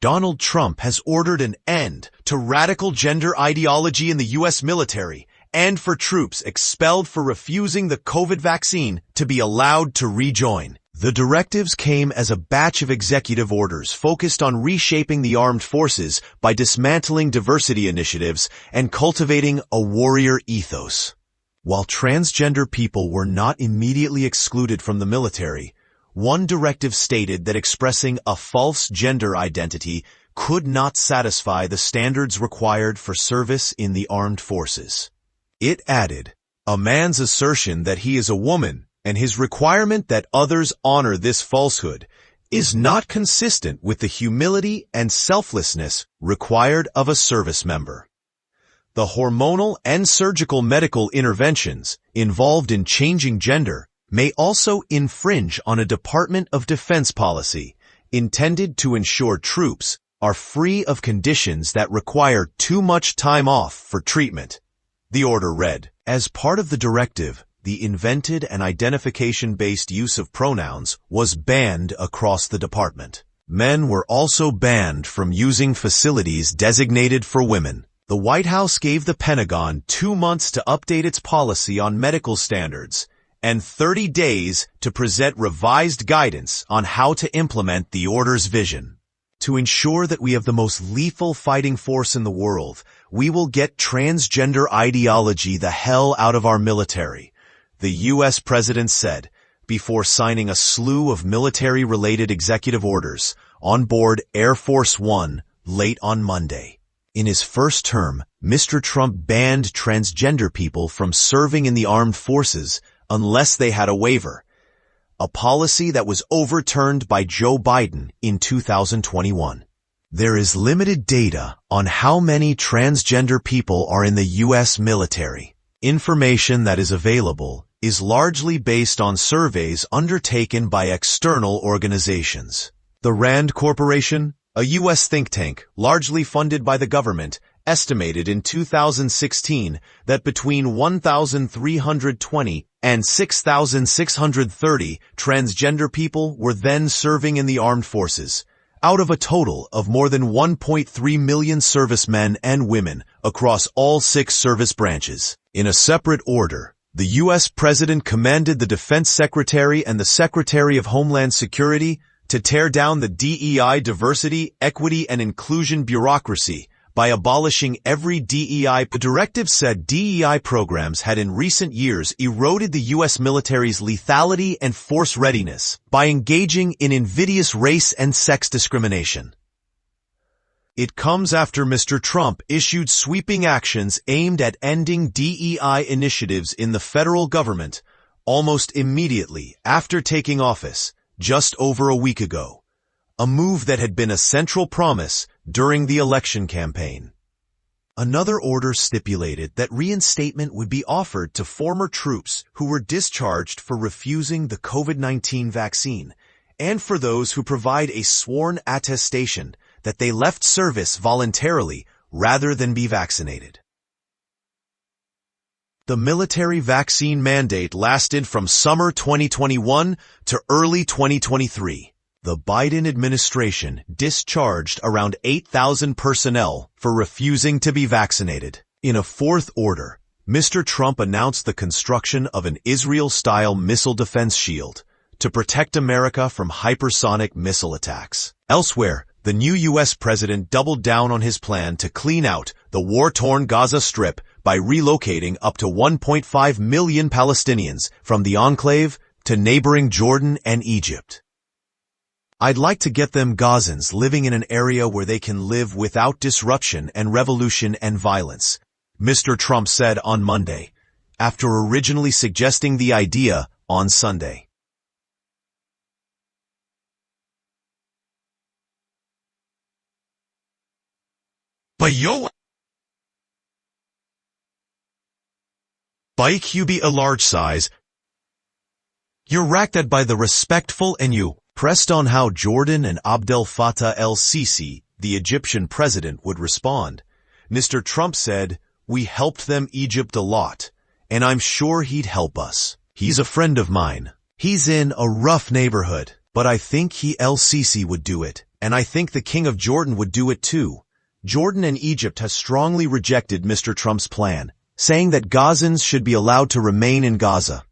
Donald Trump has ordered an end to radical gender ideology in the U.S. military and for troops expelled for refusing the COVID vaccine to be allowed to rejoin. The directives came as a batch of executive orders focused on reshaping the armed forces by dismantling diversity initiatives and cultivating a warrior ethos. While transgender people were not immediately excluded from the military, one directive stated that expressing a false gender identity could not satisfy the standards required for service in the armed forces. It added, "A man's assertion that he is a woman and his requirement that others honor this falsehood is not consistent with the humility and selflessness required of a service member." The hormonal and surgical medical interventions involved in changing gender may also infringe on a Department of Defense policy intended to ensure troops are free of conditions that require too much time off for treatment. The order read, as part of the directive, the invented and identification-based use of pronouns was banned across the department. Men were also banned from using facilities designated for women. The White House gave the Pentagon 2 months to update its policy on medical standards and 30 days to present revised guidance on how to implement the order's vision. To ensure that we have the most lethal fighting force in the world, we will get transgender ideology the hell out of our military, the U.S. President said, before signing a slew of military-related executive orders on board Air Force One late on Monday. In his first term, Mr. Trump banned transgender people from serving in the armed forces unless they had a waiver, a policy that was overturned by Joe Biden in 2021. There is limited data on how many transgender people are in the U.S. military. Information that is available is largely based on surveys undertaken by external organizations. The Rand Corporation, a U.S. think tank largely funded by the government, estimated in 2016 that between 1,320 and 6,630 transgender people were then serving in the armed forces, out of a total of more than 1.3 million servicemen and women across all 6 service branches. In a separate order, the U.S. President commanded the Defense Secretary and the Secretary of Homeland Security to tear down the DEI diversity, equity, and inclusion bureaucracy by abolishing every DEI. The directive said DEI programs had in recent years eroded the U.S. military's lethality and force readiness by engaging in invidious race and sex discrimination. It comes after Mr. Trump issued sweeping actions aimed at ending DEI initiatives in the federal government almost immediately after taking office just over a week ago, a move that had been a central promise during the election campaign. Another order stipulated that reinstatement would be offered to former troops who were discharged for refusing the COVID-19 vaccine and for those who provide a sworn attestation that they left service voluntarily rather than be vaccinated. The military vaccine mandate lasted from summer 2021 to early 2023. The Biden administration discharged around 8,000 personnel for refusing to be vaccinated. In a fourth order, Mr. Trump announced the construction of an Israel-style missile defense shield to protect America from hypersonic missile attacks. Elsewhere, the new U.S. president doubled down on his plan to clean out the war-torn Gaza Strip by relocating up to 1.5 million Palestinians from the enclave to neighboring Jordan and Egypt. "I'd like to get them Gazans living in an area where they can live without disruption and revolution and violence," Mr. Trump said on Monday, after originally suggesting the idea on Sunday. Bike you be a large size. You're racked by the respectful and you pressed on how Jordan and Abdel Fattah el-Sisi, the Egyptian president, would respond. Mr. Trump said, "We helped them Egypt a lot, and I'm sure he'd help us. He's a friend of mine. He's in a rough neighborhood, but I think el-Sisi would do it. And I think the King of Jordan would do it too. Jordan and Egypt has strongly rejected Mr. Trump's plan, saying that Gazans should be allowed to remain in Gaza.